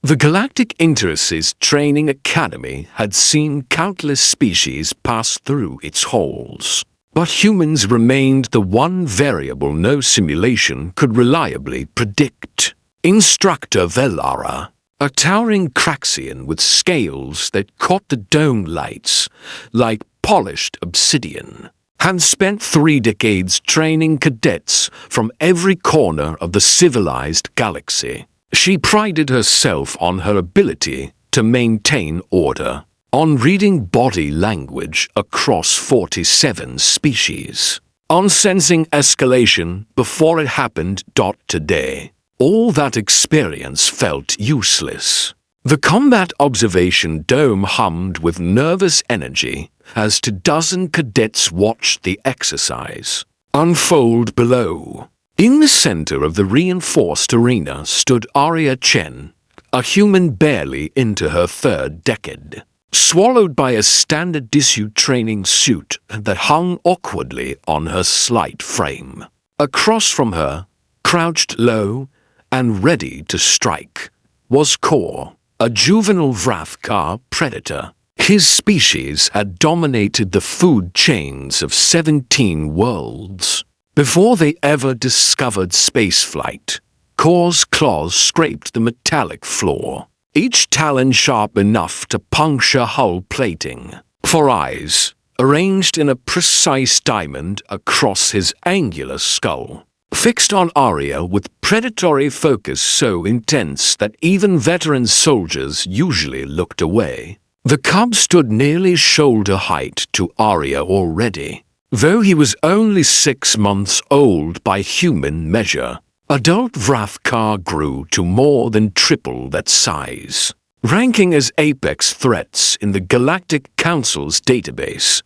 The Galactic Interests Training Academy had seen countless species pass through its halls, but humans remained the one variable no simulation could reliably predict. Instructor Velara, a towering Craxian with scales that caught the dome lights like polished obsidian, had spent 3 decades training cadets from every corner of the civilized galaxy. She prided herself on her ability to maintain order, on reading body language across 47 species, on sensing escalation before it happened. Today, all that experience felt useless. The combat observation dome hummed with nervous energy as 24 cadets watched the exercise unfold below. In the center of the reinforced arena stood Arya Chen, a human barely into her 3rd decade, swallowed by a standard issue training suit that hung awkwardly on her slight frame. Across from her, crouched low and ready to strike, was Kor, a juvenile Vrathkar predator. His species had dominated the food chains of 17 worlds. Before they ever discovered spaceflight, Kor's claws scraped the metallic floor, each talon sharp enough to puncture hull plating. 4 eyes, arranged in a precise diamond across his angular skull, fixed on Arya with predatory focus so intense that even veteran soldiers usually looked away. The cub stood nearly shoulder height to Arya already. Though he was only 6 months old by human measure, adult Vrathkar grew to more than triple that size, ranking as apex threats in the Galactic Council's database.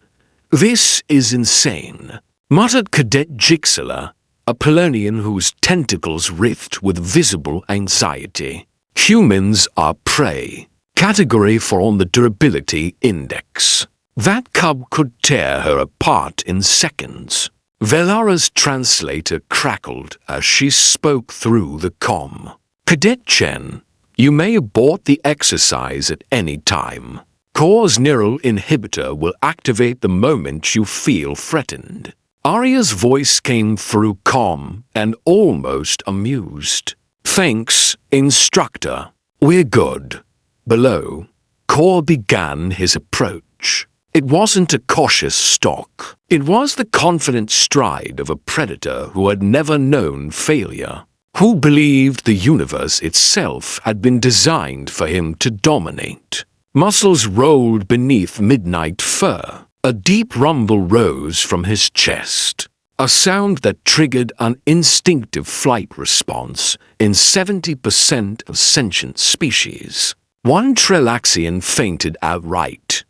"This is insane," muttered Cadet Jixala, a Polonian whose tentacles writhed with visible anxiety. "Humans are prey. Category 4 on the durability index. That cub could tear her apart in seconds." Velara's translator crackled as she spoke through the comm. "Cadet Chen, you may abort the exercise at any time. Kor's neural inhibitor will activate the moment you feel threatened." Arya's voice came through comm and almost amused. "Thanks, instructor. We're good." Below, Kor began his approach. It wasn't a cautious stalk. It was the confident stride of a predator who had never known failure, who believed the universe itself had been designed for him to dominate. Muscles rolled beneath midnight fur. A deep rumble rose from his chest, a sound that triggered an instinctive flight response in 70% of sentient species. One Trelaxian fainted outright,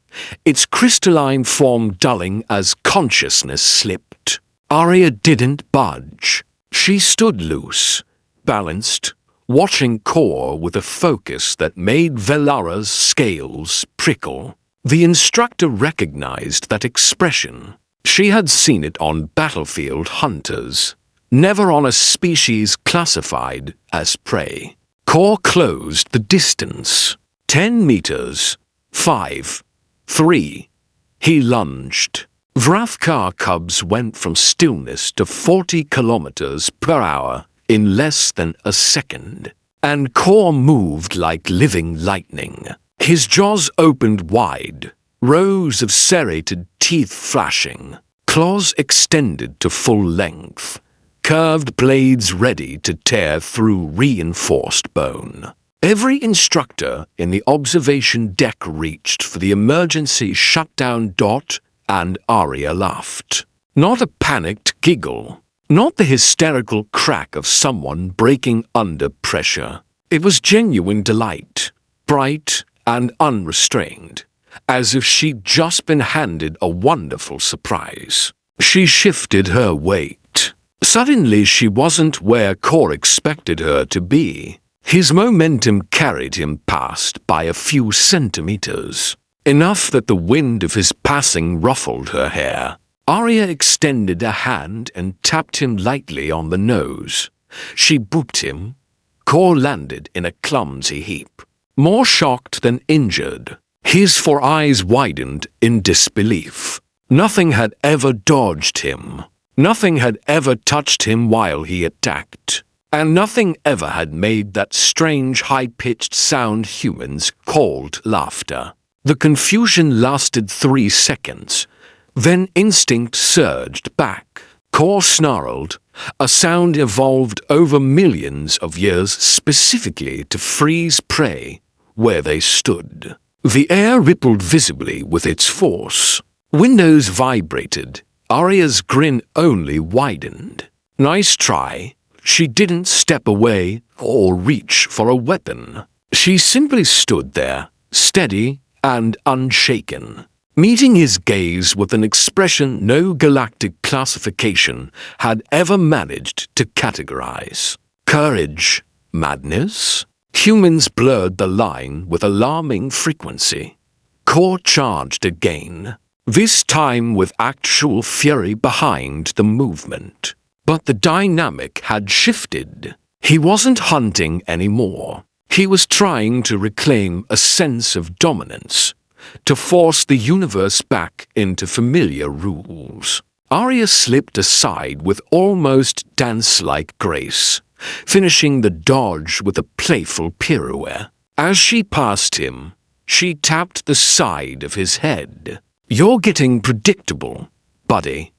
its crystalline form dulling as consciousness slipped. Arya didn't budge. She stood loose, balanced, watching Kor with a focus that made Velara's scales prickle. The instructor recognized that expression. She had seen it on battlefield hunters, never on a species classified as prey. Kor closed the distance. 10 meters. 5. 3. He lunged. Vrathkar cubs went from stillness to 40 kilometers per hour in less than a second, and Kor moved like living lightning. His jaws opened wide, rows of serrated teeth flashing, claws extended to full length, curved blades ready to tear through reinforced bone. Every instructor in the observation deck reached for the emergency shutdown dot, and Arya laughed. Not a panicked giggle, not the hysterical crack of someone breaking under pressure. It was genuine delight, bright and unrestrained, as if she'd just been handed a wonderful surprise. She shifted her weight. Suddenly she wasn't where Kor expected her to be. His momentum carried him past by a few centimeters, enough that the wind of his passing ruffled her hair. Arya extended a hand and tapped him lightly on the nose. She booped him. Kor landed in a clumsy heap. more shocked than injured. His four eyes widened in disbelief. Nothing had ever dodged him. Nothing had ever touched him while he attacked. And nothing ever had made that strange high-pitched sound humans called laughter. The confusion lasted 3 seconds. Then instinct surged back. Core snarled. A sound evolved over millions of years specifically to freeze prey where they stood. The air rippled visibly with its force. Windows vibrated. Arya's grin only widened. Nice try. She didn't step away or reach for a weapon. She simply stood there, steady and unshaken, meeting his gaze with an expression no galactic classification had ever managed to categorize. Courage? Madness? Humans blurred the line with alarming frequency. Core charged again, this time with actual fury behind the movement. But the dynamic had shifted. He wasn't hunting anymore. He was trying to reclaim a sense of dominance, to force the universe back into familiar rules. Arya slipped aside with almost dance-like grace, finishing the dodge with a playful pirouette. As she passed him, she tapped the side of his head. "You're getting predictable, buddy."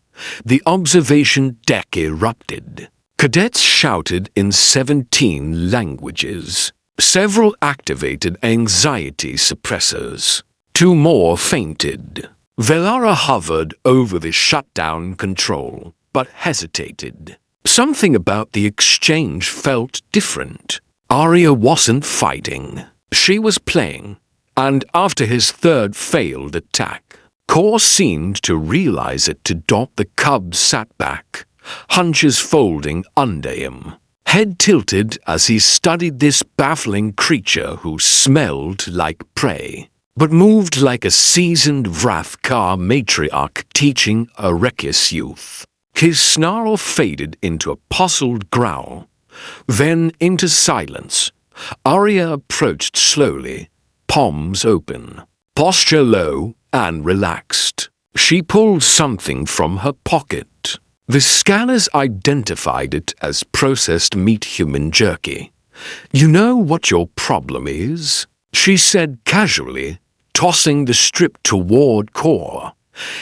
The observation deck erupted. Cadets shouted in 17 languages. Several activated anxiety suppressors. 2 more fainted. Velara hovered over the shutdown control, but hesitated. Something about the exchange felt different. Arya wasn't fighting. She was playing. And after his 3rd failed attack, Core seemed to realize it to dot. The cub sat back, hunches folding under him, head tilted as he studied this baffling creature who smelled like prey, but moved like a seasoned Vrathkar matriarch teaching a reckless youth. His snarl faded into a puzzled growl, then into silence. Arya approached slowly, palms open, posture low and relaxed. She pulled something from her pocket. The scanners identified it as processed meat human jerky. "You know what your problem is?" she said casually, tossing the strip toward Core.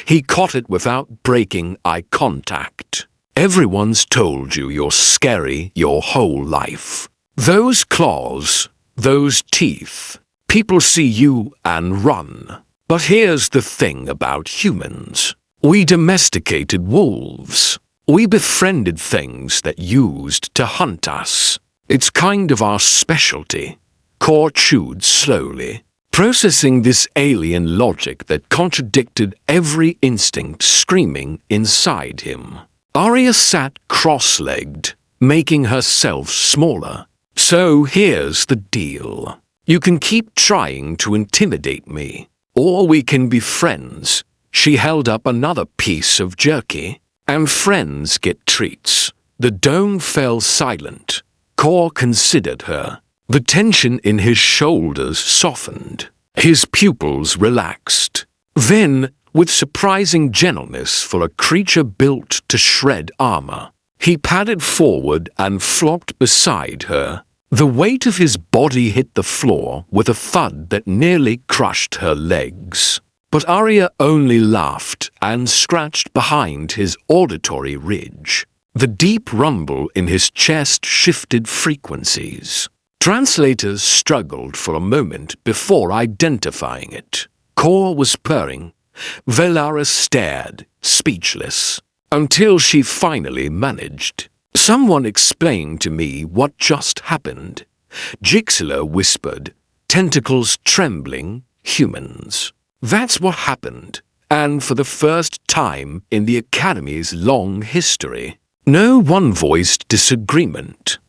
He caught it without breaking eye contact. "Everyone's told you you're scary your whole life. Those claws, those teeth. People see you and run. But here's the thing about humans. We domesticated wolves. We befriended things that used to hunt us. It's kind of our specialty." Core chewed slowly, processing this alien logic that contradicted every instinct screaming inside him. Arya sat cross-legged, making herself smaller. "So here's the deal. You can keep trying to intimidate me, or we can be friends." She held up another piece of jerky. "And friends get treats." The dome fell silent. Core considered her. The tension in his shoulders softened. His pupils relaxed. Then, with surprising gentleness for a creature built to shred armor, he padded forward and flopped beside her. The weight of his body hit the floor with a thud that nearly crushed her legs. But Arya only laughed and scratched behind his auditory ridge. The deep rumble in his chest shifted frequencies. Translators struggled for a moment before identifying it. Core was purring. Velara stared, speechless, until she finally managed. "Someone explain to me what just happened." Jixila whispered, tentacles trembling. "Humans. That's what happened. And for the first time in the Academy's long history." No one voiced disagreement.